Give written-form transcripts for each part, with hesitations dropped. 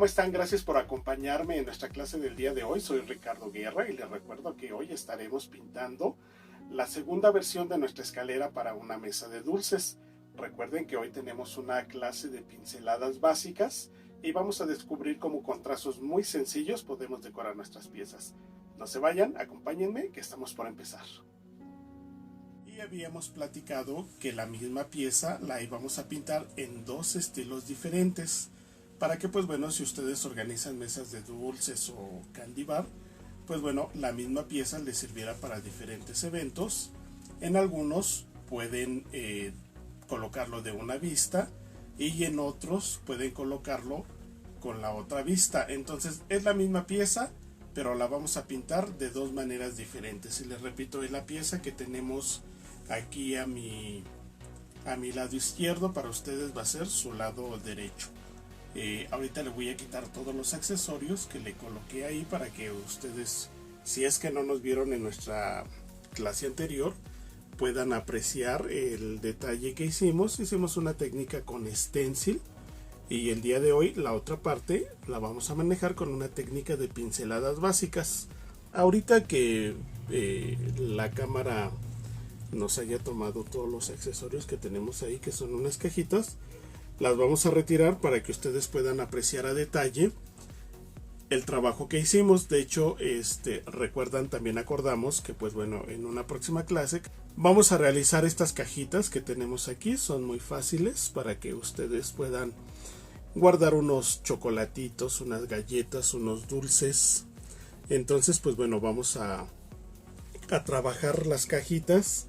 ¿cómo están? Gracias por acompañarme en nuestra clase del día de hoy. Soy Ricardo Guerra y les recuerdo que hoy estaremos pintando la segunda versión de nuestra escalera para una mesa de dulces. Recuerden que hoy tenemos una clase de pinceladas básicas y vamos a descubrir cómo con trazos muy sencillos podemos decorar nuestras piezas. No se vayan, acompáñenme que estamos por empezar. Y habíamos platicado que la misma pieza la íbamos a pintar en dos estilos diferentes. Para que, pues bueno, si ustedes organizan mesas de dulces o candy bar, pues bueno, la misma pieza les sirviera para diferentes eventos. En algunos pueden colocarlo de una vista y en otros pueden colocarlo con la otra vista. Entonces es la misma pieza, pero la vamos a pintar de dos maneras diferentes. Y les repito, es la pieza que tenemos aquí a mi lado izquierdo. Para ustedes va a ser su lado derecho. Ahorita le voy a quitar todos los accesorios que le coloqué ahí para que ustedes, si es que no nos vieron en nuestra clase anterior, puedan apreciar el detalle que hicimos. Hicimos una técnica con stencil y el día de hoy la otra parte la vamos a manejar con una técnica de pinceladas básicas. Ahorita que la cámara nos haya tomado todos los accesorios que tenemos ahí, que son unas cajitas, las vamos a retirar para que ustedes puedan apreciar a detalle el trabajo que hicimos. De hecho, recuerdan, también acordamos que pues bueno, en una próxima clase vamos a realizar estas cajitas que tenemos aquí. Son muy fáciles para que ustedes puedan guardar unos chocolatitos, unas galletas, unos dulces. Entonces pues bueno, vamos a trabajar las cajitas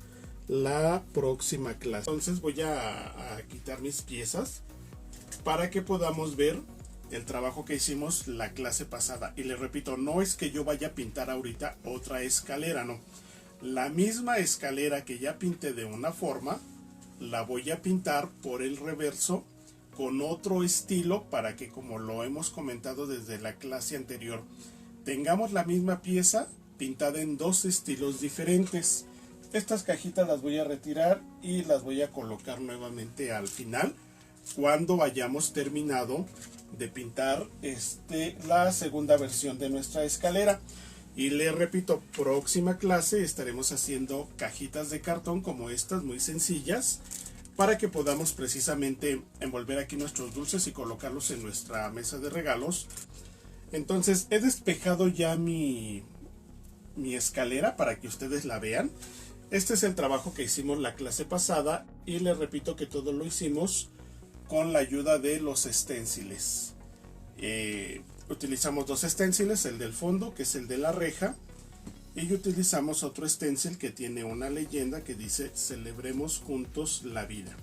la próxima clase. Entonces voy a quitar mis piezas para que podamos ver el trabajo que hicimos la clase pasada. Y les repito, no es que yo vaya a pintar ahorita otra escalera, no. La misma escalera que ya pinté de una forma, la voy a pintar por el reverso con otro estilo para que, como lo hemos comentado desde la clase anterior, tengamos la misma pieza pintada en dos estilos diferentes. Estas cajitas las voy a retirar y las voy a colocar nuevamente al final, cuando hayamos terminado de pintar la segunda versión de nuestra escalera. Y les repito, próxima clase estaremos haciendo cajitas de cartón como estas, muy sencillas, para que podamos precisamente envolver aquí nuestros dulces y colocarlos en nuestra mesa de regalos. Entonces he despejado ya mi escalera para que ustedes la vean. Este es el trabajo que hicimos la clase pasada y les repito que todo lo hicimos con la ayuda de los esténciles. Utilizamos dos esténciles, el del fondo, que es el de la reja, y utilizamos otro esténcil que tiene una leyenda que dice "Celebremos juntos la vida".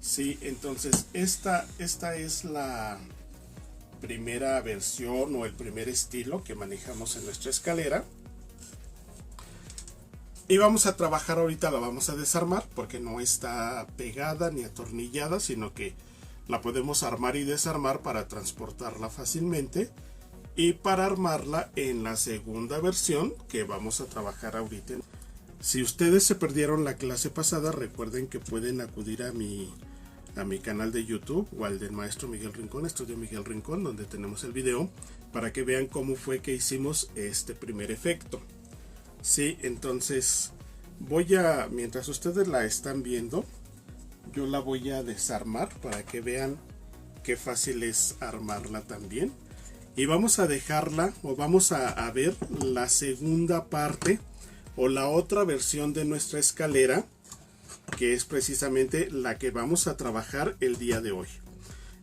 Sí, entonces esta es la primera versión o el primer estilo que manejamos en nuestra escalera. Y vamos a trabajar ahorita, la vamos a desarmar porque no está pegada ni atornillada, sino que la podemos armar y desarmar para transportarla fácilmente y para armarla en la segunda versión que vamos a trabajar ahorita. Si ustedes se perdieron la clase pasada, recuerden que pueden acudir a mi canal de YouTube o al del maestro Miguel Rincón, Estudio Miguel Rincón, donde tenemos el video, para que vean cómo fue que hicimos este primer efecto. Sí, entonces mientras ustedes la están viendo, yo la voy a desarmar para que vean qué fácil es armarla también. Y vamos a dejarla, o vamos a ver la segunda parte o la otra versión de nuestra escalera, que es precisamente la que vamos a trabajar el día de hoy.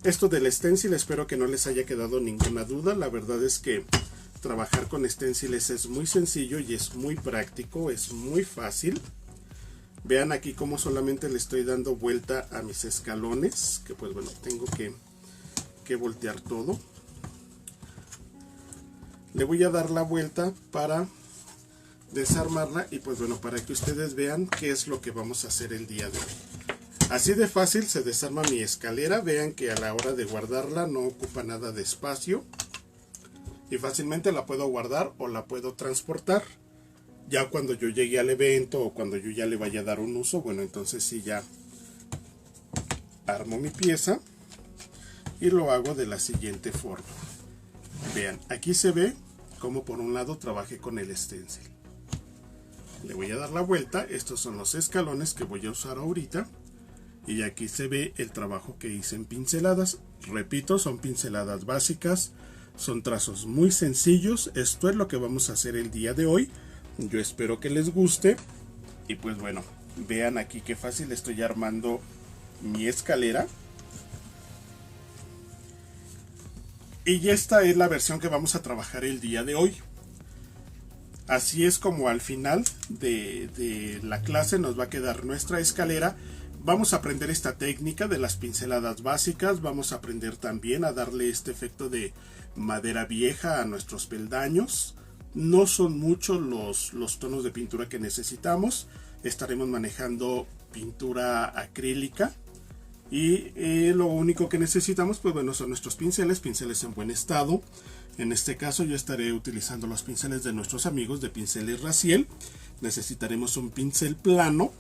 Esto del stencil, espero que no les haya quedado ninguna duda. La verdad es que trabajar con esténciles es muy sencillo y es muy práctico, es muy fácil. Vean aquí cómo solamente le estoy dando vuelta a mis escalones, que pues bueno, tengo que voltear todo. Le voy a dar la vuelta para desarmarla y pues bueno, para que ustedes vean qué es lo que vamos a hacer el día de hoy. Así de fácil se desarma mi escalera. Vean que a la hora de guardarla no ocupa nada de espacio. Y fácilmente la puedo guardar o la puedo transportar. Ya cuando yo llegue al evento o cuando yo ya le vaya a dar un uso, bueno, entonces sí ya armo mi pieza y lo hago de la siguiente forma. Vean, aquí se ve como por un lado trabajé con el stencil. Le voy a dar la vuelta. Estos son los escalones que voy a usar ahorita. Y aquí se ve el trabajo que hice en pinceladas. Repito, son pinceladas básicas. Son trazos muy sencillos. Esto es lo que vamos a hacer el día de hoy. Yo espero que les guste. Y pues bueno, vean aquí qué fácil estoy armando mi escalera. Y esta es la versión que vamos a trabajar el día de hoy. Así es como al final de la clase nos va a quedar nuestra escalera. Vamos a aprender esta técnica de las pinceladas básicas. Vamos a aprender también a darle este efecto de madera vieja a nuestros peldaños. No son muchos los tonos de pintura que necesitamos. Estaremos manejando pintura acrílica. Y lo único que necesitamos, pues bueno, son nuestros pinceles en buen estado. En este caso yo estaré utilizando los pinceles de nuestros amigos de Pinceles Raciel. Necesitaremos un pincel plano.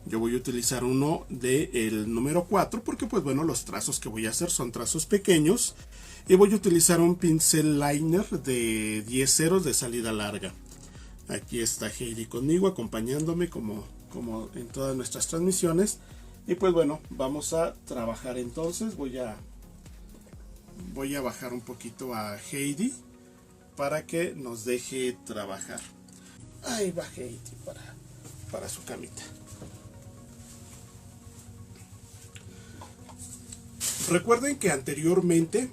Yo voy a utilizar uno del número 4 porque pues bueno, los trazos que voy a hacer son trazos pequeños. Y voy a utilizar un pincel liner de 10 ceros de salida larga. Aquí está Heidi conmigo acompañándome como en todas nuestras transmisiones. Y pues bueno, vamos a trabajar entonces. Voy a bajar un poquito a Heidi para que nos deje trabajar. Ahí va Heidi para su camita. Recuerden que anteriormente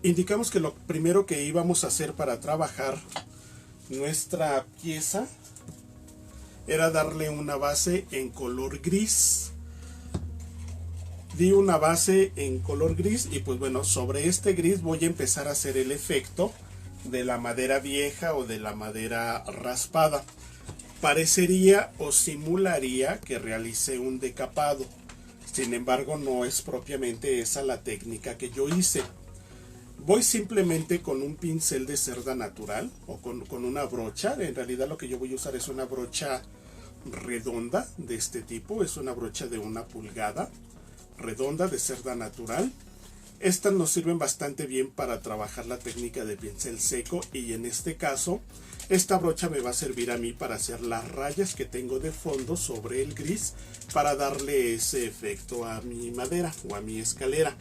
indicamos que lo primero que íbamos a hacer para trabajar nuestra pieza era darle una base en color gris. Di una base en color gris y pues bueno, sobre este gris voy a empezar a hacer el efecto de la madera vieja o de la madera raspada. Parecería o simularía que realicé un decapado. Sin embargo, no es propiamente esa la técnica que yo hice. Voy simplemente con un pincel de cerda natural o con una brocha. En realidad lo que yo voy a usar es una brocha redonda de este tipo. Es una brocha de 1 pulgada redonda de cerda natural. Estas nos sirven bastante bien para trabajar la técnica de pincel seco. Y en este caso, esta brocha me va a servir a mí para hacer las rayas que tengo de fondo sobre el gris para darle ese efecto a mi madera o a mi escalera.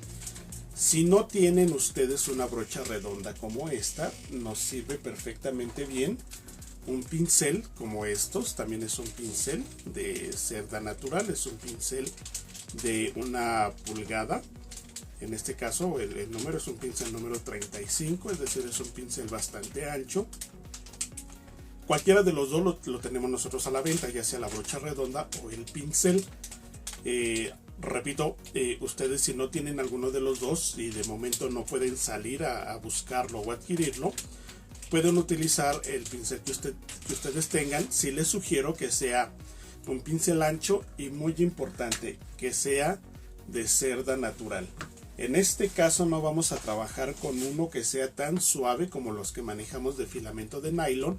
Si no tienen ustedes una brocha redonda como esta, nos sirve perfectamente bien un pincel como estos. También es un pincel de cerda natural, es un pincel de 1 pulgada. En este caso el número es un pincel número 35, es decir, es un pincel bastante ancho. Cualquiera de los dos lo tenemos nosotros a la venta, ya sea la brocha redonda o el pincel. Repito, ustedes si no tienen alguno de los dos y de momento no pueden salir a buscarlo o adquirirlo, pueden utilizar el pincel que ustedes tengan. Sí les sugiero que sea un pincel ancho y muy importante, que sea de cerda natural. En este caso no vamos a trabajar con uno que sea tan suave como los que manejamos de filamento de nylon,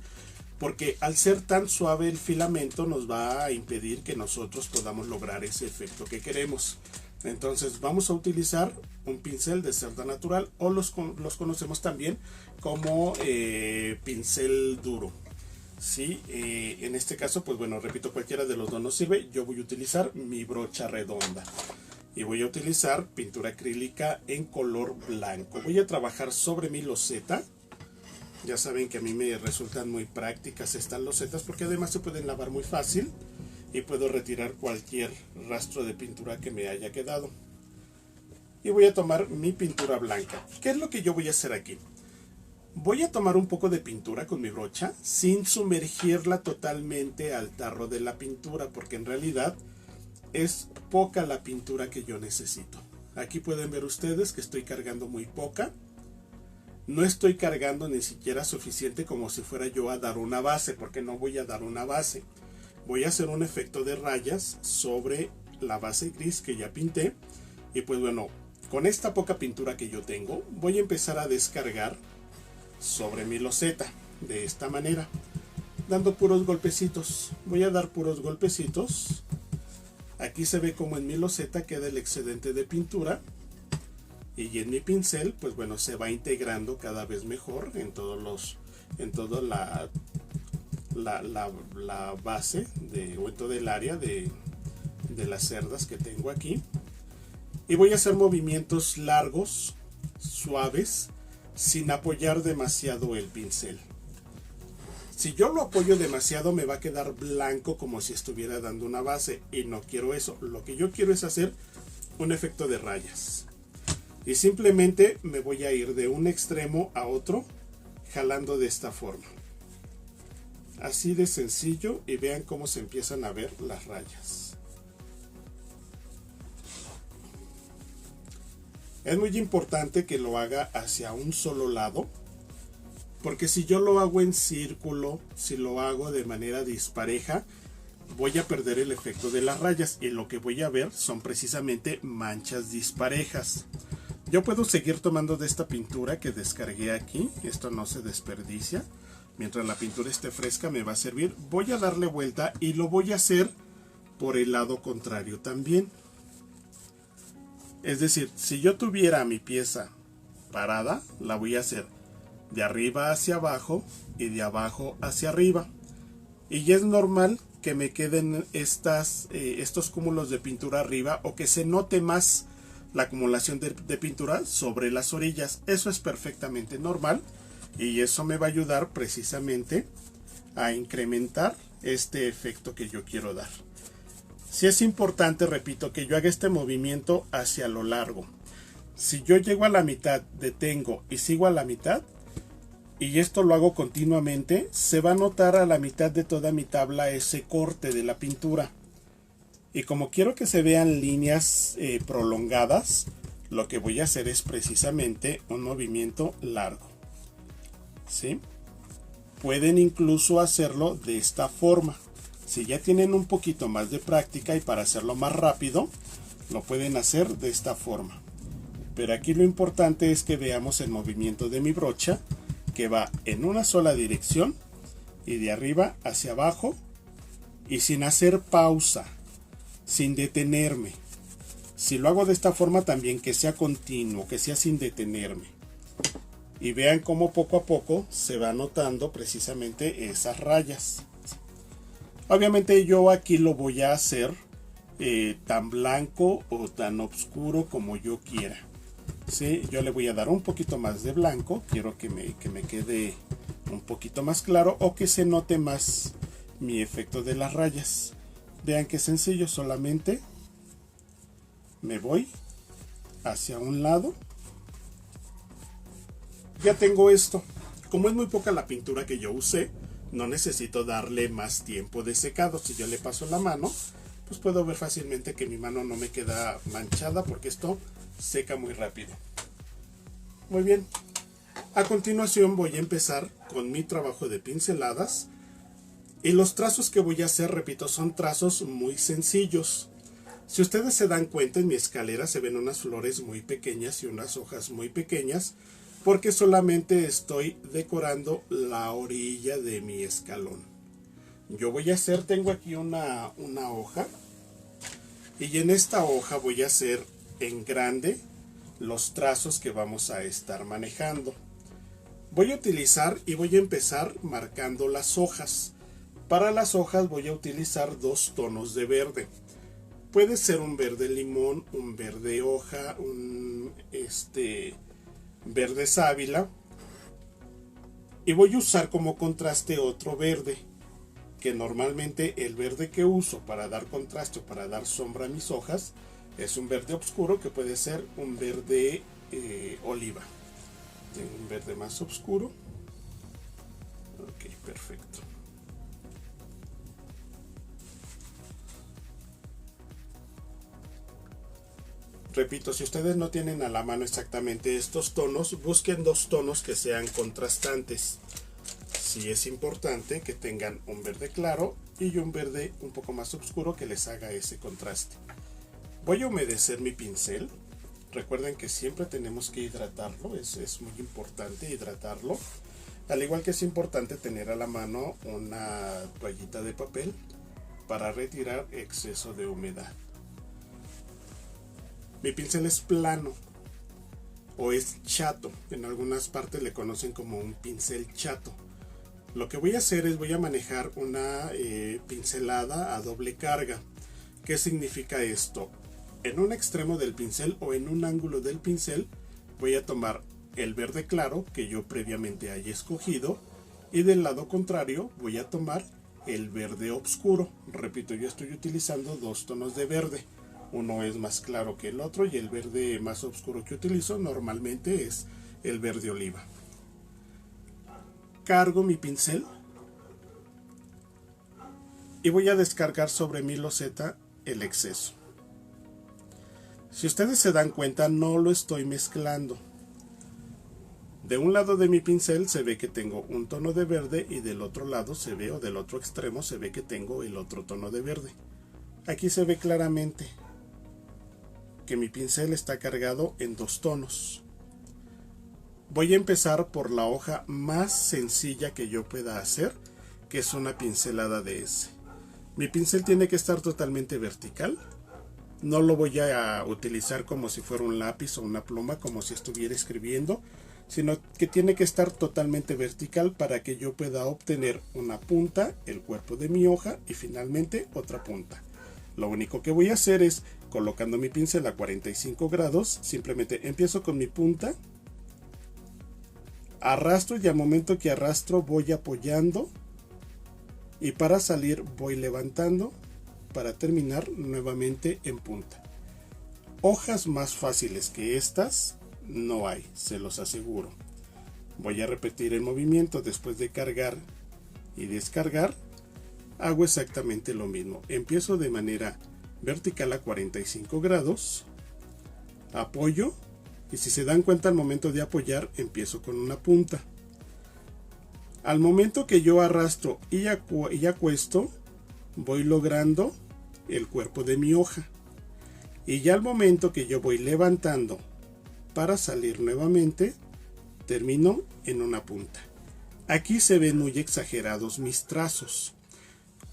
porque al ser tan suave el filamento nos va a impedir que nosotros podamos lograr ese efecto que queremos. Entonces vamos a utilizar un pincel de cerda natural, o los conocemos también como pincel duro. Sí, en este caso, pues bueno, repito, cualquiera de los dos nos sirve. Yo voy a utilizar mi brocha redonda y voy a utilizar pintura acrílica en color blanco. Voy a trabajar sobre mi loseta. Ya saben que a mí me resultan muy prácticas estas losetas porque además se pueden lavar muy fácil y puedo retirar cualquier rastro de pintura que me haya quedado. Y voy a tomar mi pintura blanca. ¿Qué es lo que yo voy a hacer aquí? Voy a tomar un poco de pintura con mi brocha sin sumergirla totalmente al tarro de la pintura, porque en realidad es poca la pintura que yo necesito. Aquí pueden ver ustedes que estoy cargando muy poca. No estoy cargando ni siquiera suficiente como si fuera yo a dar una base, porque no voy a dar una base. Voy a hacer un efecto de rayas sobre la base gris que ya pinté. Y pues bueno, con esta poca pintura que yo tengo, voy a empezar a descargar sobre mi loseta de esta manera, dando puros golpecitos. Voy a dar puros golpecitos. Aquí se ve como en mi loseta queda el excedente de pintura. y en mi pincel pues bueno se va integrando cada vez mejor en toda la base o en todo el área de las cerdas que tengo aquí, y voy a hacer movimientos largos, suaves, sin apoyar demasiado el pincel. Si yo lo apoyo demasiado me va a quedar blanco como si estuviera dando una base, y no quiero eso. Lo que yo quiero es hacer un efecto de rayas, y simplemente me voy a ir de un extremo a otro jalando de esta forma, así de sencillo, y vean cómo se empiezan a ver las rayas. Es muy importante que lo haga hacia un solo lado, porque si yo lo hago en círculo, si lo hago de manera dispareja, voy a perder el efecto de las rayas, y lo que voy a ver son precisamente manchas disparejas. Yo puedo seguir tomando de esta pintura que descargué aquí, esto no se desperdicia. Mientras la pintura esté fresca me va a servir. Voy a darle vuelta y lo voy a hacer por el lado contrario también. Es decir, si yo tuviera mi pieza parada, la voy a hacer de arriba hacia abajo y de abajo hacia arriba. Y ya es normal que me queden estos cúmulos de pintura arriba, o que se note más la acumulación de pintura sobre las orillas. Eso es perfectamente normal, y eso me va a ayudar precisamente a incrementar este efecto que yo quiero dar. Si es importante, repito, que yo haga este movimiento hacia lo largo. Si yo llego a la mitad, detengo y sigo a la mitad, y esto lo hago continuamente, se va a notar a la mitad de toda mi tabla ese corte de la pintura. Y como quiero que se vean líneas prolongadas, lo que voy a hacer es precisamente un movimiento largo, ¿sí? Pueden incluso hacerlo de esta forma. Si ya tienen un poquito más de práctica y para hacerlo más rápido, lo pueden hacer de esta forma. Pero aquí lo importante es que veamos el movimiento de mi brocha, que va en una sola dirección y de arriba hacia abajo, y sin hacer pausa, sin detenerme. Si lo hago de esta forma también, que sea continuo, que sea sin detenerme. Y vean cómo poco a poco se va notando precisamente esas rayas. Obviamente yo aquí lo voy a hacer tan blanco o tan oscuro como yo quiera. ¿Sí? Yo le voy a dar un poquito más de blanco. Quiero que me quede un poquito más claro, o que se note más mi efecto de las rayas. Vean qué sencillo, solamente me voy hacia un lado. Ya tengo esto. Como es muy poca la pintura que yo usé, no necesito darle más tiempo de secado. Si yo le paso la mano, pues puedo ver fácilmente que mi mano no me queda manchada, porque esto seca muy rápido. Muy bien. A continuación voy a empezar con mi trabajo de pinceladas. Y los trazos que voy a hacer, repito, son trazos muy sencillos. Si ustedes se dan cuenta, en mi escalera se ven unas flores muy pequeñas y unas hojas muy pequeñas, porque solamente estoy decorando la orilla de mi escalón. Yo voy a hacer, tengo aquí una hoja, y en esta hoja voy a hacer en grande los trazos que vamos a estar manejando. Voy a utilizar y voy a empezar marcando las hojas. Para las hojas voy a utilizar dos tonos de verde. Puede ser un verde limón, un verde hoja, un verde sábila, y voy a usar como contraste otro verde, que normalmente el verde que uso para dar contraste o para dar sombra a mis hojas es un verde oscuro, que puede ser un verde oliva. Un verde más oscuro. Ok, perfecto. Repito, si ustedes no tienen a la mano exactamente estos tonos, busquen dos tonos que sean contrastantes. Sí es importante que tengan un verde claro y un verde un poco más oscuro que les haga ese contraste. Voy a humedecer mi pincel. Recuerden que siempre tenemos que hidratarlo, es muy importante hidratarlo. Al igual que es importante tener a la mano una toallita de papel para retirar exceso de humedad. Mi pincel es plano. o es chato. En algunas partes le conocen como un pincel chato. Lo que voy a hacer es voy a manejar una pincelada a doble carga. ¿Qué significa esto? En un extremo del pincel o en un ángulo del pincel voy a tomar el verde claro que yo previamente haya escogido, y del lado contrario voy a tomar el verde oscuro. Repito, yo estoy utilizando dos tonos de verde. Uno es más claro que el otro y el verde más oscuro que utilizo normalmente es el verde oliva. Cargo mi pincel y voy a descargar sobre mi loseta el exceso. Si ustedes se dan cuenta, no lo estoy mezclando. De un lado de mi pincel se ve que tengo un tono de verde y del otro lado se ve, o del otro extremo se ve que tengo el otro tono de verde. Aquí se ve claramente que mi pincel está cargado en dos tonos. Voy a empezar por la hoja más sencilla que yo pueda hacer, que es una pincelada de ese. Mi pincel tiene que estar totalmente vertical. No lo voy a utilizar como si fuera un lápiz o una pluma, como si estuviera escribiendo, sino que tiene que estar totalmente vertical para que yo pueda obtener una punta, el cuerpo de mi hoja y finalmente otra punta. Lo único que voy a hacer es, colocando mi pincel a 45 grados, simplemente empiezo con mi punta, arrastro y al momento que arrastro voy apoyando y para salir voy levantando para terminar nuevamente en punta. Hojas más fáciles que estas no hay, se los aseguro. Voy a repetir el movimiento después de cargar y descargar. Hago exactamente lo mismo. Empiezo de manera vertical a 45 grados, apoyo y si se dan cuenta al momento de apoyar empiezo con una punta. Al momento que yo arrastro y acuesto, voy logrando el cuerpo de mi hoja. Y ya al momento que yo voy levantando para salir nuevamente, termino en una punta. Aquí se ven muy exagerados mis trazos.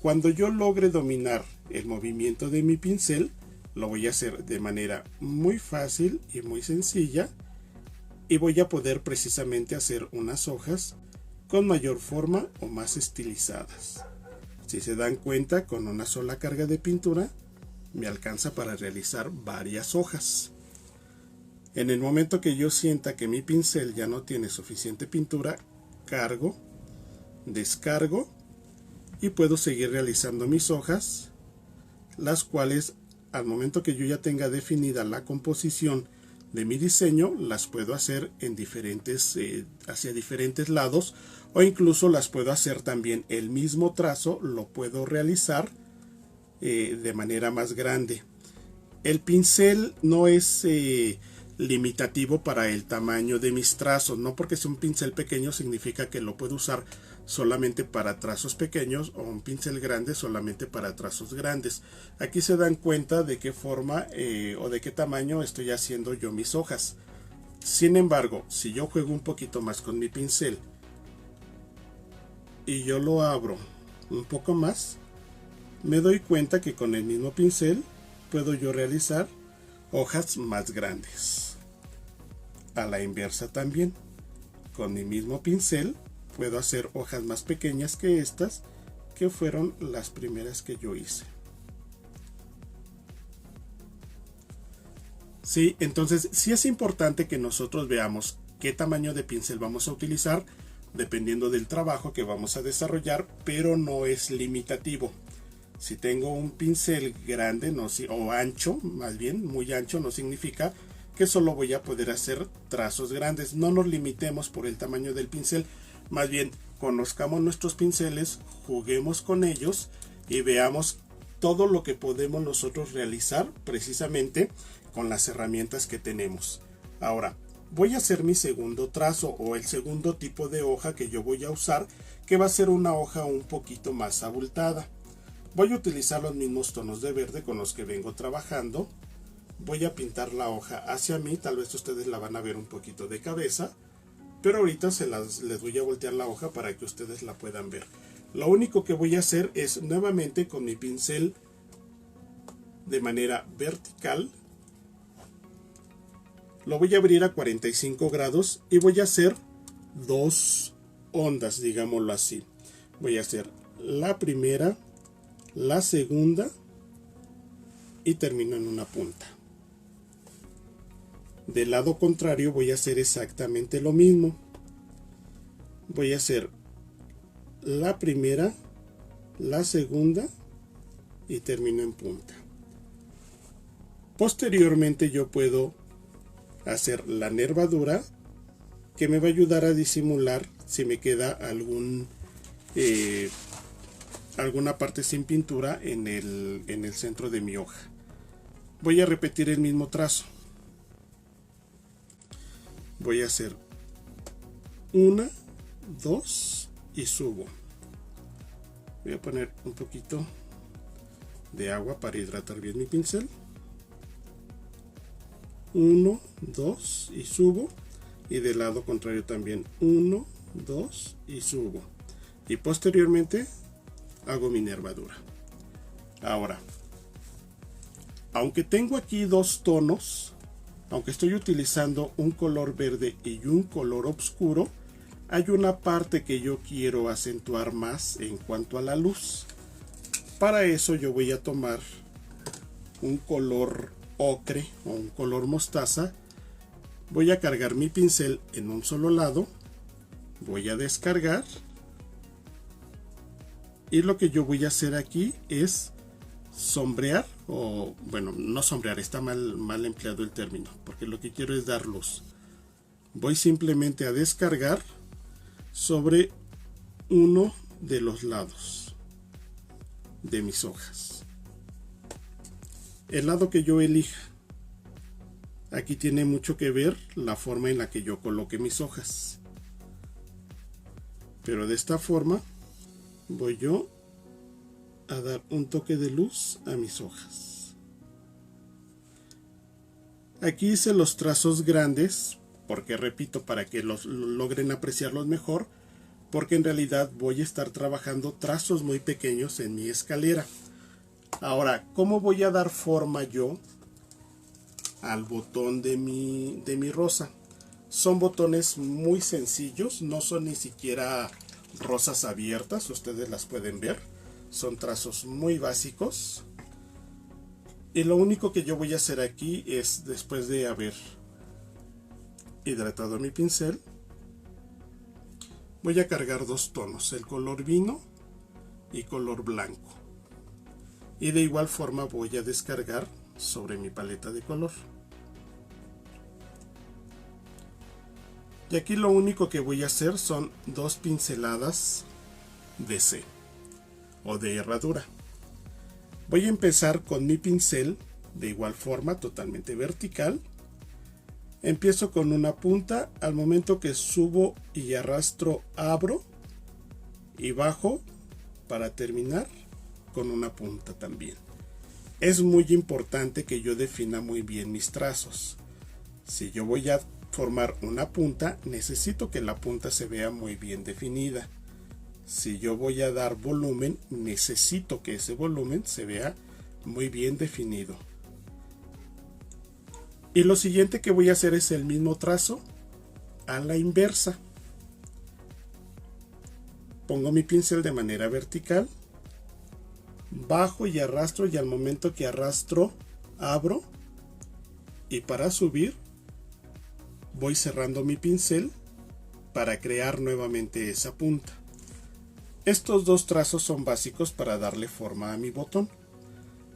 Cuando yo logre dominar el movimiento de mi pincel, lo voy a hacer de manera muy fácil y muy sencilla, y voy a poder precisamente hacer unas hojas con mayor forma o más estilizadas. Si se dan cuenta, con una sola carga de pintura me alcanza para realizar varias hojas. En el momento que yo sienta que mi pincel ya no tiene suficiente pintura, cargo, descargo y puedo seguir realizando mis hojas, las cuales al momento que yo ya tenga definida la composición de mi diseño, las puedo hacer en hacia diferentes lados, o incluso las puedo hacer también el mismo trazo, lo puedo realizar de manera más grande. El pincel no es limitativo para el tamaño de mis trazos, no porque sea un pincel pequeño significa que lo puedo usar solamente para trazos pequeños o un pincel grande solamente para trazos grandes. Aquí se dan cuenta de qué forma o de qué tamaño estoy haciendo yo mis hojas. Sin embargo, si yo juego un poquito más con mi pincel y yo lo abro un poco más, me doy cuenta que con el mismo pincel puedo yo realizar hojas más grandes. A la inversa también, con mi mismo pincel puedo hacer hojas más pequeñas que estas, que fueron las primeras que yo hice. Sí, entonces sí es importante que nosotros veamos qué tamaño de pincel vamos a utilizar dependiendo del trabajo que vamos a desarrollar, pero no es limitativo. Si tengo un pincel grande o ancho, más bien muy ancho, no significa que solo voy a poder hacer trazos grandes. No nos limitemos por el tamaño del pincel, más bien conozcamos nuestros pinceles, juguemos con ellos y veamos todo lo que podemos nosotros realizar precisamente con las herramientas que tenemos. Ahora voy a hacer mi segundo trazo o el segundo tipo de hoja que yo voy a usar, que va a ser una hoja un poquito más abultada. Voy a utilizar los mismos tonos de verde con los que vengo trabajando. Voy a pintar la hoja hacia mí, tal vez ustedes la van a ver un poquito de cabeza, pero ahorita les voy a voltear la hoja para que ustedes la puedan ver. Lo único que voy a hacer es nuevamente con mi pincel de manera vertical, Lo voy a abrir a 45 grados y voy a hacer dos ondas, digámoslo así. Voy a hacer la primera, la segunda y termino en una punta. Del lado contrario voy a hacer exactamente lo mismo. Voy a hacer la primera, la segunda y termino en punta. Posteriormente yo puedo hacer la nervadura, que me va a ayudar a disimular si me queda alguna parte sin pintura en el centro de mi hoja. Voy a repetir el mismo trazo. Voy a hacer una, dos y subo. Voy a poner un poquito de agua para hidratar bien mi pincel. 1, 2 y subo. Y del lado contrario también 1, 2 y subo. Y posteriormente hago mi nervadura. Ahora, aunque tengo aquí dos tonos, aunque estoy utilizando un color verde y un color oscuro, hay una parte que yo quiero acentuar más en cuanto a la luz. Para eso yo voy a tomar un color ocre o un color mostaza. Voy a cargar mi pincel en un solo lado, voy a descargar y lo que yo voy a hacer aquí es sombrear, o bueno, no sombrear, está mal empleado el término, porque lo que quiero es dar luz. Voy simplemente a descargar sobre uno de los lados de mis hojas, el lado que yo elija. Aquí tiene mucho que ver la forma en la que yo coloque mis hojas, pero de esta forma voy yo a dar un toque de luz a mis hojas. Aquí hice los trazos grandes porque, repito, para que logren apreciarlos mejor, porque en realidad voy a estar trabajando trazos muy pequeños en mi escalera. Ahora, ¿cómo voy a dar forma yo al botón de mi rosa? Son botones muy sencillos, no son ni siquiera rosas abiertas, ustedes las pueden ver, son trazos muy básicos. Y lo único que yo voy a hacer aquí es, después de haber hidratado mi pincel, voy a cargar dos tonos, el color vino y color blanco, y de igual forma voy a descargar sobre mi paleta de color. Y aquí lo único que voy a hacer son dos pinceladas de C o de herradura. Voy a empezar con mi pincel de igual forma, totalmente vertical. Empiezo con una punta, al momento que subo y arrastro abro y bajo para terminar con una punta también. Es muy importante que yo defina muy bien mis trazos. Si yo voy a formar una punta, necesito que la punta se vea muy bien definida. Si yo voy a dar volumen, necesito que ese volumen se vea muy bien definido. Y lo siguiente que voy a hacer es el mismo trazo a la inversa. Pongo mi pincel de manera vertical, bajo y arrastro, y al momento que arrastro abro, y para subir voy cerrando mi pincel para crear nuevamente esa punta. Estos dos trazos son básicos para darle forma a mi botón,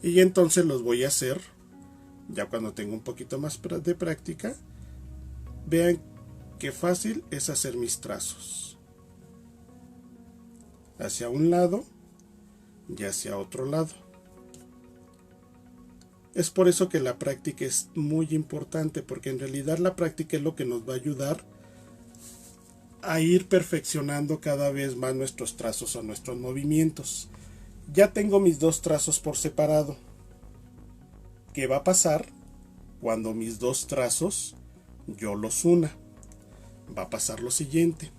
y entonces los voy a hacer ya cuando tengo un poquito más de práctica. Vean qué fácil es hacer mis trazos hacia un lado y hacia otro lado. Es por eso que la práctica es muy importante, porque en realidad la práctica es lo que nos va a ayudar a ir perfeccionando cada vez más nuestros trazos o nuestros movimientos. Ya tengo mis dos trazos por separado. ¿Qué va a pasar cuando mis dos trazos yo los una? Va a pasar lo siguiente.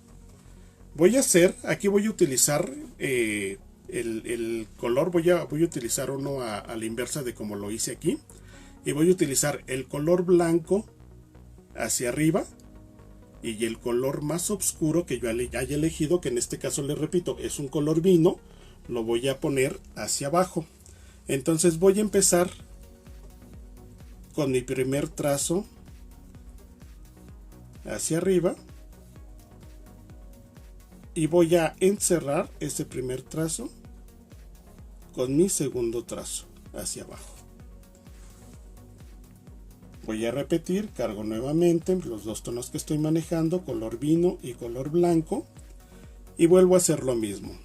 Aquí voy a utilizar el color, voy a utilizar uno a la inversa de como lo hice aquí, y voy a utilizar el color blanco hacia arriba y el color más oscuro que yo haya elegido, que en este caso les repito es un color vino, lo voy a poner hacia abajo. Entonces voy a empezar con mi primer trazo hacia arriba y voy a encerrar ese primer trazo con mi segundo trazo hacia abajo. Voy a repetir, cargo nuevamente los dos tonos que estoy manejando, color vino y color blanco, y vuelvo a hacer lo mismo.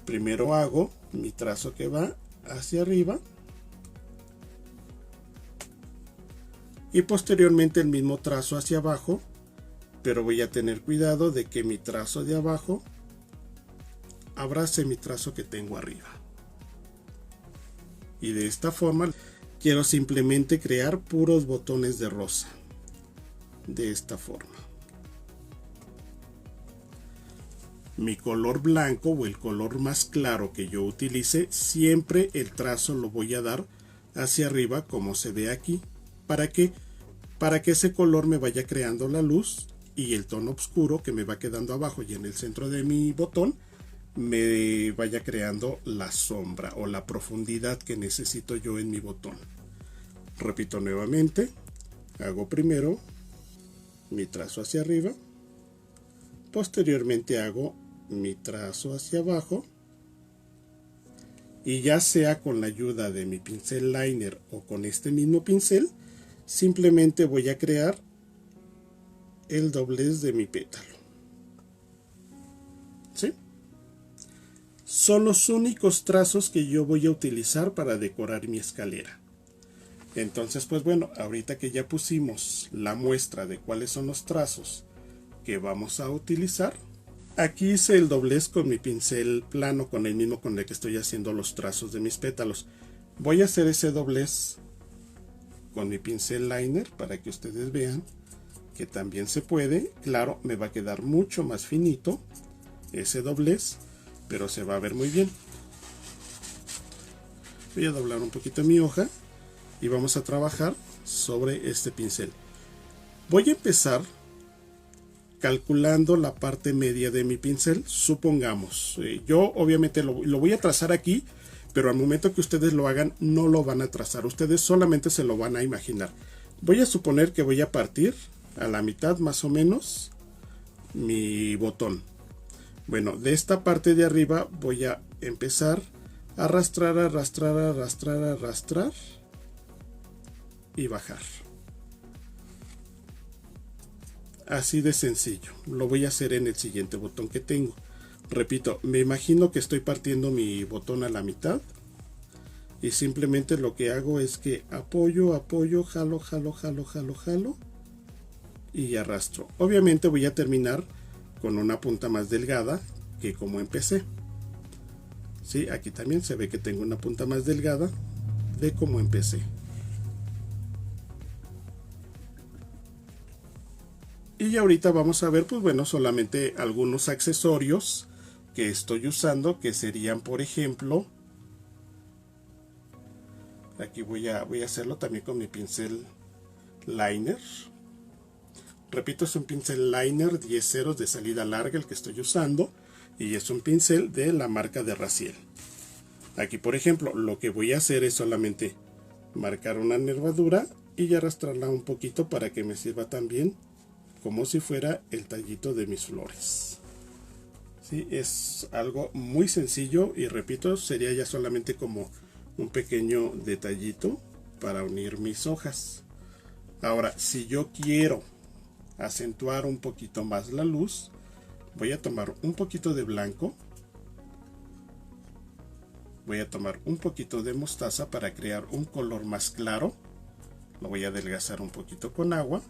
Primero hago mi trazo que va hacia arriba y posteriormente el mismo trazo hacia abajo, pero voy a tener cuidado de que mi trazo de abajo abrace mi trazo que tengo arriba. Y de esta forma quiero simplemente crear puros botones de rosa. De esta forma. Mi color blanco o el color más claro que yo utilice, siempre el trazo lo voy a dar hacia arriba como se ve aquí. ¿Para qué? Para que ese color me vaya creando la luz y el tono oscuro que me va quedando abajo y en el centro de mi botón me vaya creando la sombra o la profundidad que necesito yo en mi botón. Repito nuevamente, hago primero mi trazo hacia arriba, posteriormente hago mi trazo hacia abajo y ya sea con la ayuda de mi pincel liner o con este mismo pincel, simplemente voy a crear el doblez de mi pétalo. ¿Sí? Son los únicos trazos que yo voy a utilizar para decorar mi escalera. Entonces, pues bueno, ahorita que ya pusimos la muestra de cuáles son los trazos que vamos a utilizar, aquí hice el doblez con mi pincel plano, con el mismo con el que estoy haciendo los trazos de mis pétalos. Voy a hacer ese doblez con mi pincel liner para que ustedes vean que también se puede. Claro, me va a quedar mucho más finito ese doblez, pero se va a ver muy bien. Voy a doblar un poquito mi hoja y vamos a trabajar sobre este pincel. Voy a empezar calculando la parte media de mi pincel. Supongamos, yo obviamente lo voy a trazar aquí, pero al momento que ustedes lo hagan no lo van a trazar, ustedes solamente se lo van a imaginar. Voy a suponer que voy a partir a la mitad más o menos mi botón. Bueno, de esta parte de arriba voy a empezar a arrastrar, arrastrar, arrastrar, arrastrar y bajar. Así de sencillo. Lo voy a hacer en el siguiente botón que tengo. Repito, me imagino que estoy partiendo mi botón a la mitad y simplemente lo que hago es que apoyo, apoyo, jalo, jalo, jalo, jalo, jalo y arrastro. Obviamente voy a terminar con una punta más delgada que como empecé. ¿Sí? Aquí también se ve que tengo una punta más delgada de como empecé. Y ahorita vamos a ver, pues bueno, solamente algunos accesorios que estoy usando, que serían, por ejemplo, aquí voy a hacerlo también con mi pincel liner. Repito, es un pincel liner 10 ceros de salida larga el que estoy usando y es un pincel de la marca de Raziel. Aquí, por ejemplo, lo que voy a hacer es solamente marcar una nervadura y arrastrarla un poquito para que me sirva también como si fuera el tallito de mis flores. ¿Sí? Es algo muy sencillo y repito, sería ya solamente como un pequeño detallito para unir mis hojas. Ahora, si yo quiero acentuar un poquito más la luz, voy a tomar un poquito de blanco, voy a tomar un poquito de mostaza para crear un color más claro, lo voy a adelgazar un poquito con agua.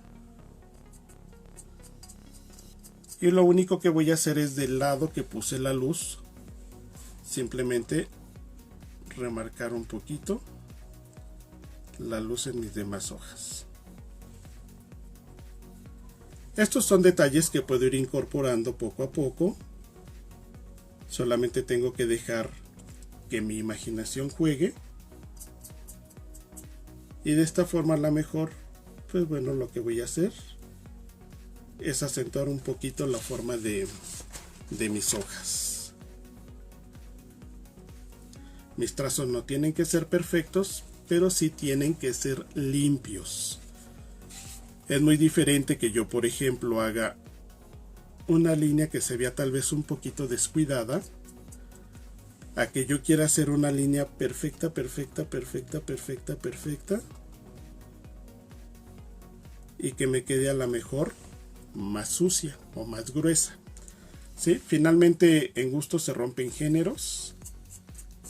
Y lo único que voy a hacer es del lado que puse la luz, simplemente remarcar un poquito la luz en mis demás hojas. Estos son detalles que puedo ir incorporando poco a poco. Solamente tengo que dejar que mi imaginación juegue. Y de esta forma a lo mejor pues bueno, lo que voy a hacer es acentuar un poquito la forma de mis hojas. Mis trazos no tienen que ser perfectos, pero sí tienen que ser limpios. Es muy diferente que yo, por ejemplo, haga una línea que se vea tal vez un poquito descuidada, a que yo quiera hacer una línea perfecta, perfecta, perfecta, perfecta, perfecta, y que me quede a la mejor más sucia o más gruesa. ¿Sí? Finalmente, en gusto se rompen géneros,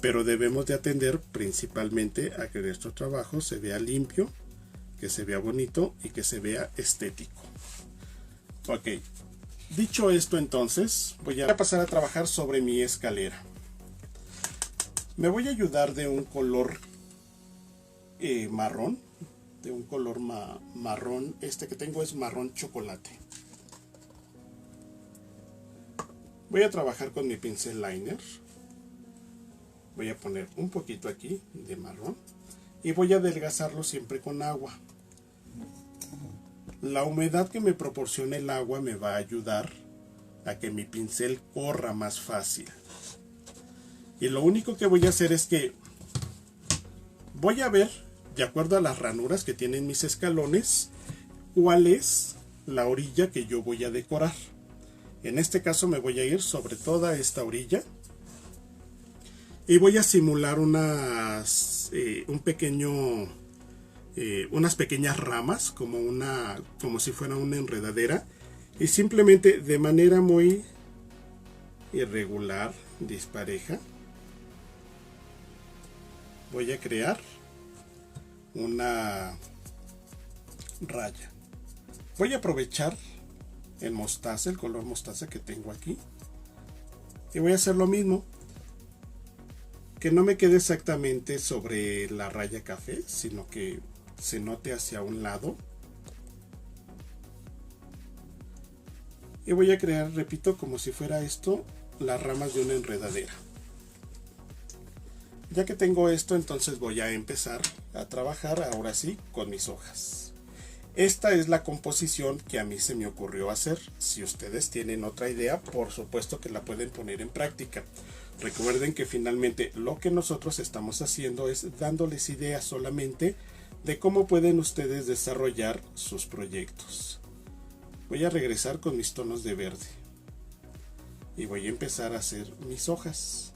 pero debemos de atender principalmente a que nuestro trabajo se vea limpio, que se vea bonito y que se vea estético. Ok, dicho esto, entonces voy a pasar a trabajar sobre mi escalera. Me voy a ayudar de un color marrón, de un color marrón. Este que tengo es marrón chocolate. Voy a trabajar con mi pincel liner. Voy a poner un poquito aquí de marrón y voy a adelgazarlo siempre con agua. La humedad que me proporciona el agua me va a ayudar a que mi pincel corra más fácil. Y lo único que voy a hacer es que voy a ver, de acuerdo a las ranuras que tienen mis escalones, cuál es la orilla que yo voy a decorar. En este caso me voy a ir sobre toda esta orilla y voy a simular unas pequeñas ramas, como si fuera una enredadera, y simplemente de manera muy irregular, dispareja, voy a crear una raya. Voy a aprovechar el mostaza, el color mostaza que tengo aquí, y voy a hacer lo mismo, que no me quede exactamente sobre la raya café, sino que se note hacia un lado. Y voy a crear, repito, como si fuera esto, las ramas de una enredadera. Ya que tengo esto, entonces voy a empezar a trabajar ahora sí con mis hojas. Esta es la composición que a mí se me ocurrió hacer. Si ustedes tienen otra idea, por supuesto que la pueden poner en práctica. Recuerden que finalmente lo que nosotros estamos haciendo es dándoles ideas solamente de cómo pueden ustedes desarrollar sus proyectos. Voy a regresar con mis tonos de verde y voy a empezar a hacer mis hojas.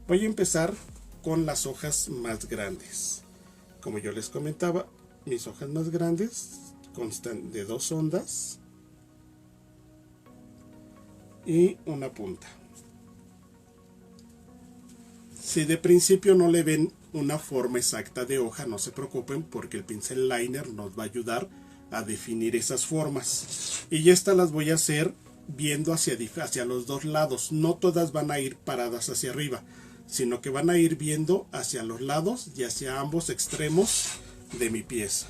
Voy a empezar con las hojas más grandes. Como yo les comentaba, mis hojas más grandes constan de 2 ondas y una punta. Si de principio no le ven una forma exacta de hoja, no se preocupen, porque el pincel liner nos va a ayudar a definir esas formas. Y estas las voy a hacer viendo hacia los dos lados. No todas van a ir paradas hacia arriba, sino que van a ir viendo hacia los lados y hacia ambos extremos de mi pieza.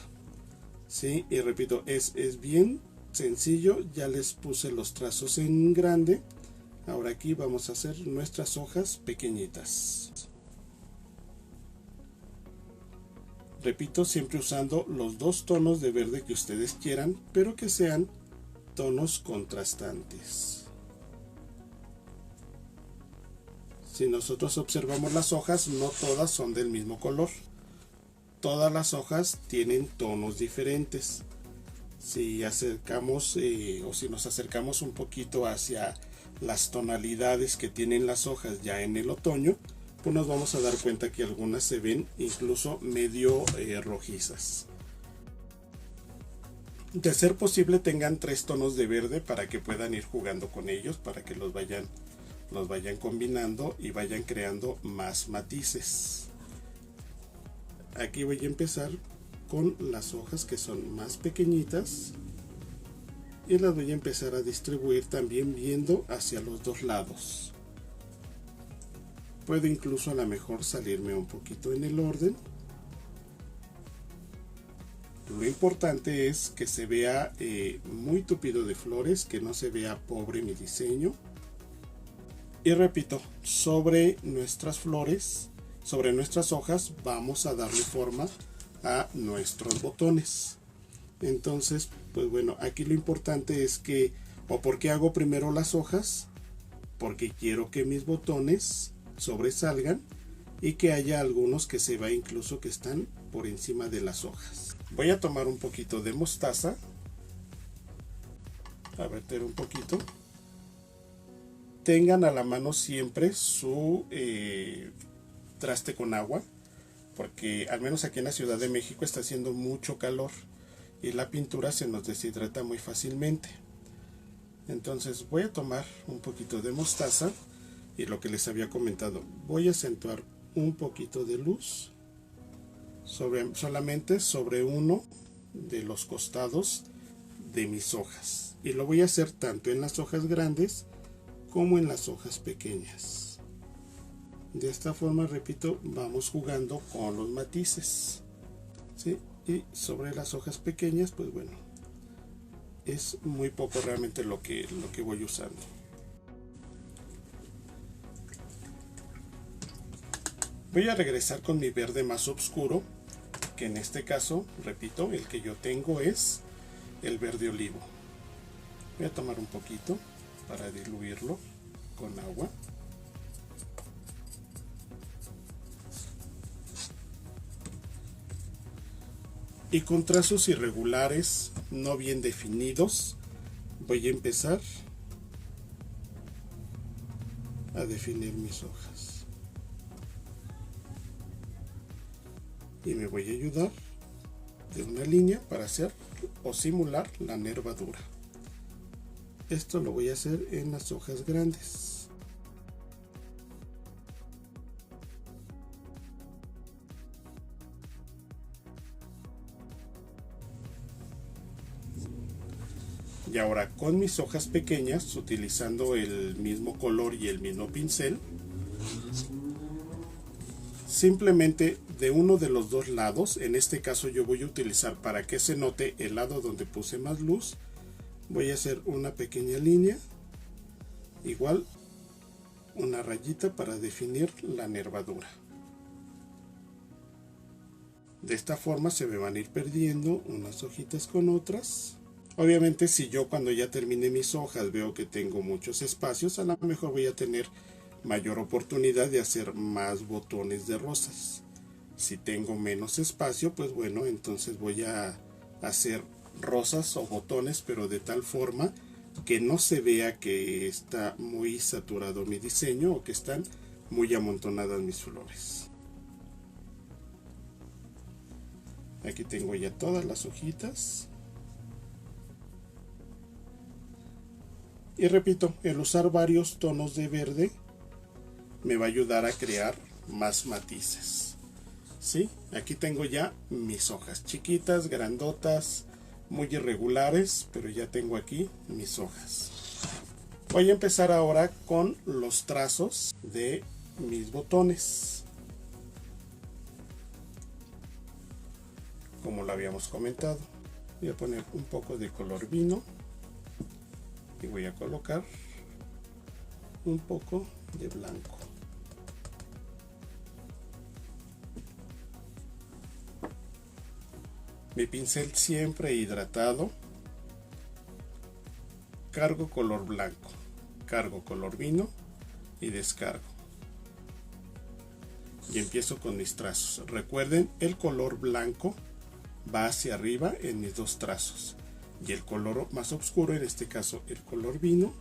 ¿Sí? Y repito, es bien sencillo. Ya les puse los trazos en grande. Ahora aquí vamos a hacer nuestras hojas pequeñitas. Repito, siempre usando los 2 tonos de verde que ustedes quieran, pero que sean tonos contrastantes. Si nosotros observamos las hojas, no todas son del mismo color. Todas las hojas tienen tonos diferentes. Si nos acercamos un poquito hacia las tonalidades que tienen las hojas ya en el otoño, pues nos vamos a dar cuenta que algunas se ven incluso medio rojizas. De ser posible, tengan 3 tonos de verde para que puedan ir jugando con ellos, para que los vayan combinando y vayan creando más matices. Aquí voy a empezar con las hojas que son más pequeñitas y las voy a empezar a distribuir también viendo hacia los dos lados. Puedo incluso a lo mejor salirme un poquito en el orden. Lo importante es que se vea muy tupido de flores, que no se vea pobre mi diseño. Y repito, sobre nuestras flores, sobre nuestras hojas, vamos a darle forma a nuestros botones. Entonces, pues bueno, aquí lo importante es que, o porque hago primero las hojas, porque quiero que mis botones sobresalgan y que haya algunos que se va incluso que están por encima de las hojas. Voy a tomar un poquito de mostaza, a verter un poquito. Tengan a la mano siempre su traste con agua, porque al menos aquí en la Ciudad de México está haciendo mucho calor y la pintura se nos deshidrata muy fácilmente. Entonces voy a tomar un poquito de mostaza y lo que les había comentado, voy a acentuar un poquito de luz solamente sobre uno de los costados de mis hojas, y lo voy a hacer tanto en las hojas grandes como en las hojas pequeñas. De esta forma, repito, vamos jugando con los matices, ¿sí? Y sobre las hojas pequeñas, pues bueno, es muy poco realmente lo que voy usando. Voy a regresar con mi verde más oscuro, que en este caso, repito, el que yo tengo es el verde olivo. Voy a tomar un poquito para diluirlo con agua. Y con trazos irregulares, no bien definidos, voy a empezar a definir mis hojas. Y me voy a ayudar de una línea para hacer o simular la nervadura. Esto lo voy a hacer en las hojas grandes. Y ahora con mis hojas pequeñas, utilizando el mismo color y el mismo pincel, simplemente de uno de los dos lados, en este caso yo voy a utilizar para que se note el lado donde puse más luz, voy a hacer una pequeña línea, igual una rayita para definir la nervadura. De esta forma se me van a ir perdiendo unas hojitas con otras. Obviamente si yo cuando ya termine mis hojas veo que tengo muchos espacios, a lo mejor voy a tener mayor oportunidad de hacer más botones de rosas. Si tengo menos espacio, pues bueno, entonces voy a hacer rosas o botones, pero de tal forma que no se vea que está muy saturado mi diseño o que están muy amontonadas mis flores. Aquí tengo ya todas las hojitas. Y repito, el usar varios tonos de verde me va a ayudar a crear más matices. ¿Sí? Aquí tengo ya mis hojas chiquitas, grandotas, muy irregulares, pero ya tengo aquí mis hojas. Voy a empezar ahora con los trazos de mis botones. Como lo habíamos comentado, voy a poner un poco de color vino y voy a colocar un poco de blanco. Mi pincel siempre hidratado. Cargo color blanco, cargo color vino y descargo. Y empiezo con mis trazos. Recuerden, el color blanco va hacia arriba en mis dos trazos. Y el color más oscuro, en este caso el color vino,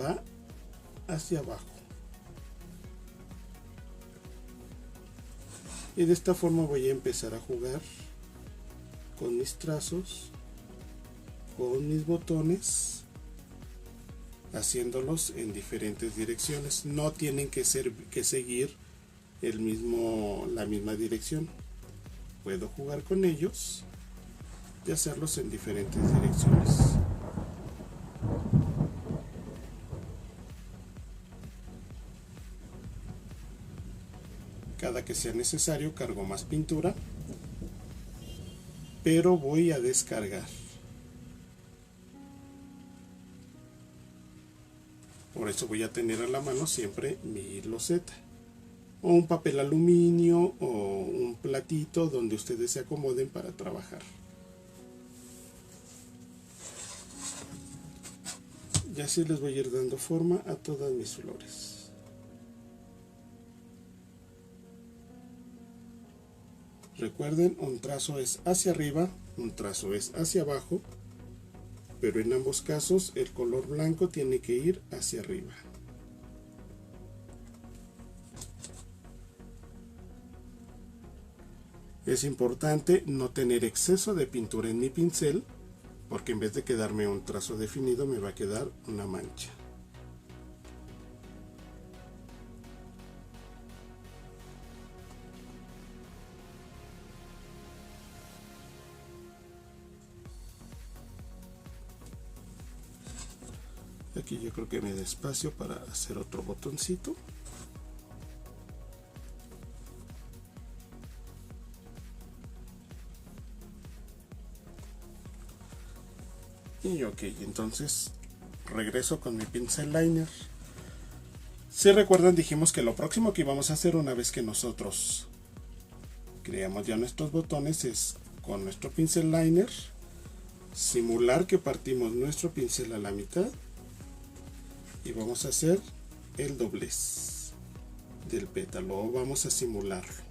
va hacia abajo. Y de esta forma voy a empezar a jugar con mis trazos, con mis botones, haciéndolos en diferentes direcciones. No tienen que seguir la misma dirección. Puedo jugar con ellos y hacerlos en diferentes direcciones. Cada que sea necesario cargo más pintura, pero voy a descargar. Por eso voy a tener a la mano siempre mi loseta o un papel aluminio o un platito donde ustedes se acomoden para trabajar. Y así les voy a ir dando forma a todas mis flores. Recuerden, un trazo es hacia arriba, un trazo es hacia abajo, pero en ambos casos el color blanco tiene que ir hacia arriba. Es importante no tener exceso de pintura en mi pincel, porque en vez de quedarme un trazo definido me va a quedar una mancha. Aquí yo creo que me da espacio para hacer otro botoncito. Y ok, entonces regreso con mi pincel liner. Si recuerdan, dijimos que lo próximo que íbamos a hacer una vez que nosotros creamos ya nuestros botones es con nuestro pincel liner simular que partimos nuestro pincel a la mitad y vamos a hacer el doblez del pétalo, o vamos a simularlo.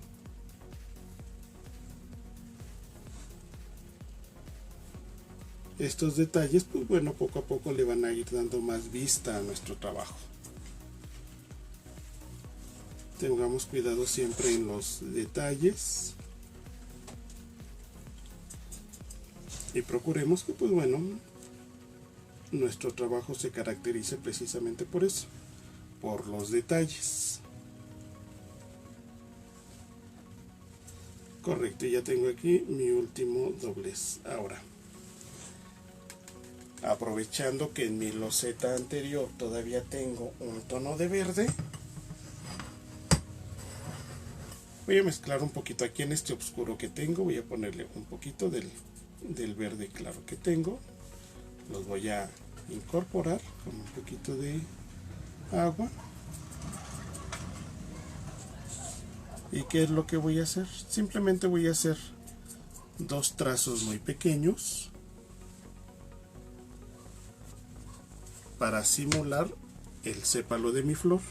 Estos detalles, pues bueno, poco a poco le van a ir dando más vista a nuestro trabajo. Tengamos cuidado siempre en los detalles y procuremos que, pues bueno, nuestro trabajo se caracterice precisamente por eso, por los detalles. Correcto, ya tengo aquí mi último doblez. Ahora, aprovechando que en mi loseta anterior todavía tengo un tono de verde, voy a mezclar un poquito aquí en este oscuro que tengo. Voy a ponerle un poquito del verde claro que tengo. Los voy a incorporar con un poquito de agua. ¿Y qué es lo que voy a hacer? Simplemente voy a hacer dos trazos muy pequeños para simular el sépalo de mi flor.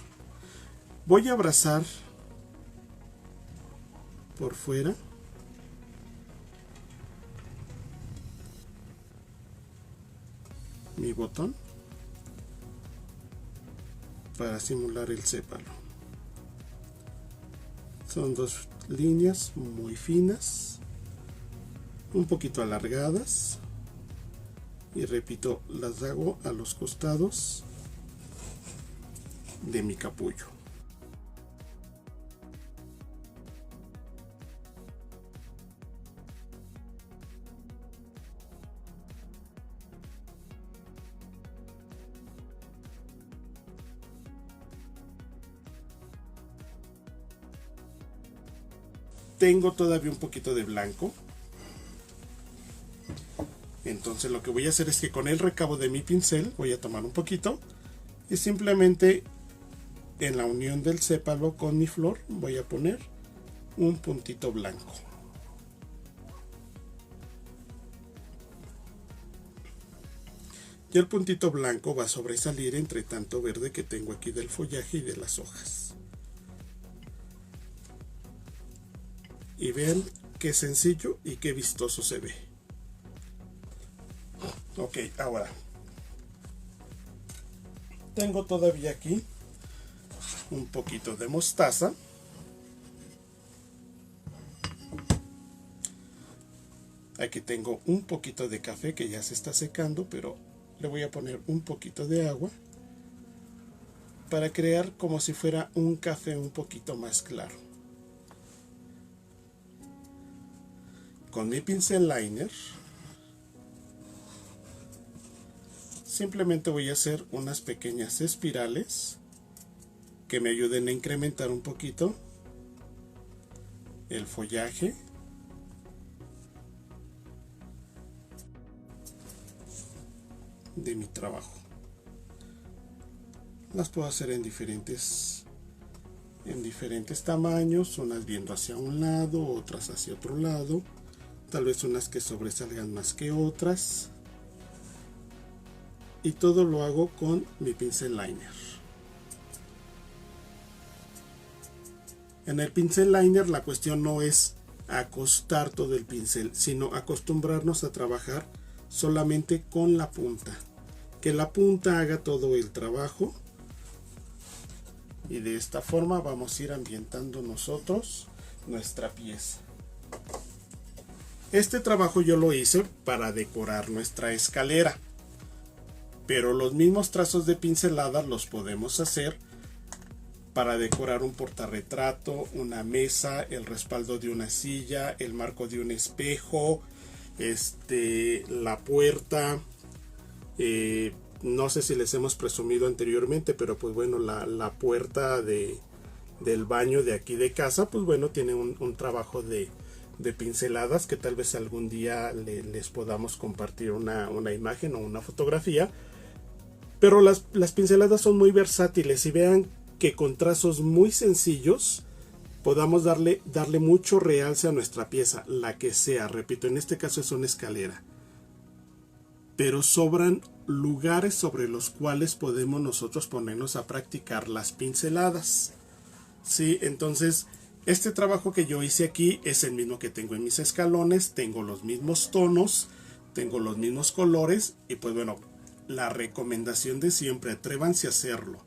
Voy a abrazar por fuera mi botón para simular el sépalo. Son dos líneas muy finas, un poquito alargadas, y repito, las hago a los costados de mi capullo. Tengo todavía un poquito de blanco, entonces lo que voy a hacer es que con el recabo de mi pincel voy a tomar un poquito y simplemente en la unión del sépalo con mi flor voy a poner un puntito blanco. Y el puntito blanco va a sobresalir entre tanto verde que tengo aquí del follaje y de las hojas. Y vean qué sencillo y qué vistoso se ve. Ok, ahora tengo todavía aquí un poquito de mostaza. Aquí tengo un poquito de café que ya se está secando, pero le voy a poner un poquito de agua para crear como si fuera un café un poquito más claro. Con mi pincel liner simplemente voy a hacer unas pequeñas espirales que me ayuden a incrementar un poquito el follaje de mi trabajo. Las puedo hacer en diferentes en diferentes tamaños, unas viendo hacia un lado, otras hacia otro lado, tal vez unas que sobresalgan más que otras, y todo lo hago con mi pincel liner. En el pincel liner la cuestión no es acostar todo el pincel, sino acostumbrarnos a trabajar solamente con la punta, que la punta haga todo el trabajo. Y de esta forma vamos a ir ambientando nosotros nuestra pieza. Este trabajo yo lo hice para decorar nuestra escalera, pero los mismos trazos de pinceladas los podemos hacer para decorar un portarretrato, una mesa, el respaldo de una silla, el marco de un espejo, la puerta. No sé si les hemos presumido anteriormente, pero pues bueno, la puerta del baño de aquí de casa, pues bueno, tiene un trabajo de pinceladas que tal vez algún día les podamos compartir una imagen o una fotografía. Pero las pinceladas son muy versátiles y vean que con trazos muy sencillos podamos darle mucho realce a nuestra pieza, la que sea. Repito, en este caso es una escalera, pero sobran lugares sobre los cuales podemos nosotros ponernos a practicar las pinceladas. Sí, entonces este trabajo que yo hice aquí es el mismo que tengo en mis escalones, tengo los mismos tonos, tengo los mismos colores, y pues bueno, la recomendación de siempre: atrévanse a hacerlo,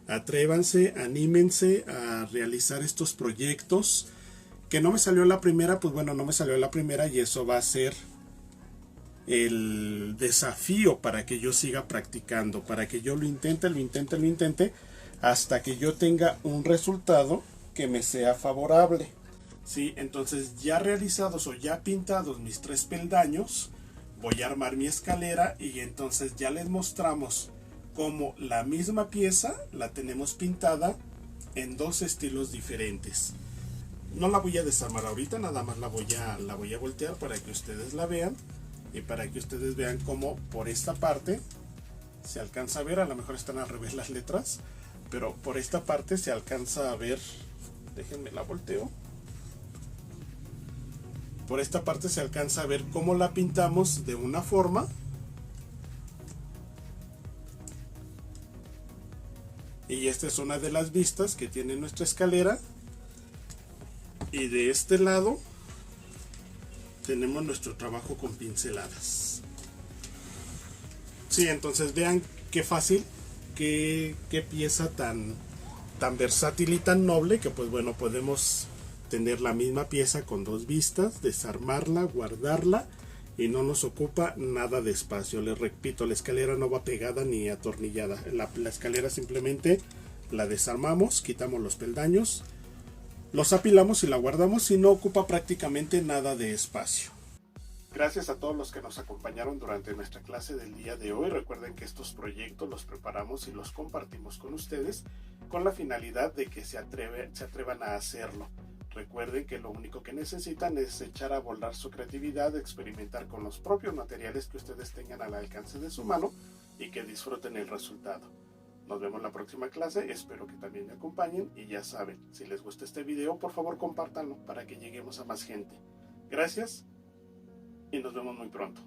atrévanse, anímense a realizar estos proyectos. Que no me salió la primera, pues bueno, no me salió la primera, y eso va a ser el desafío para que yo siga practicando, para que yo lo intente hasta que yo tenga un resultado que me sea favorable. ¿Sí? Entonces, ya realizados o ya pintados mis 3 peldaños, voy a armar mi escalera, y entonces ya les mostramos cómo la misma pieza la tenemos pintada en 2 estilos diferentes. No la voy a desarmar ahorita, nada más la voy a voltear para que ustedes la vean, y para que ustedes vean cómo por esta parte se alcanza a ver. A lo mejor están al revés las letras, pero por esta parte se alcanza a ver. Déjenme la volteo. Por esta parte se alcanza a ver cómo la pintamos de una forma, y esta es una de las vistas que tiene nuestra escalera. Y de este lado tenemos nuestro trabajo con pinceladas. Sí, entonces vean qué fácil, qué pieza tan versátil y tan noble, que pues bueno, podemos tener la misma pieza con 2 vistas, desarmarla, guardarla, y no nos ocupa nada de espacio. Les repito, la escalera no va pegada ni atornillada. La escalera simplemente la desarmamos, quitamos los peldaños, los apilamos y la guardamos, y no ocupa prácticamente nada de espacio. Gracias a todos los que nos acompañaron durante nuestra clase del día de hoy. Recuerden que estos proyectos los preparamos y los compartimos con ustedes con la finalidad de que se atrevan a hacerlo. Recuerden que lo único que necesitan es echar a volar su creatividad, experimentar con los propios materiales que ustedes tengan al alcance de su mano, y que disfruten el resultado. Nos vemos en la próxima clase, espero que también me acompañen, y ya saben, si les gusta este video, por favor compártanlo para que lleguemos a más gente. Gracias y nos vemos muy pronto.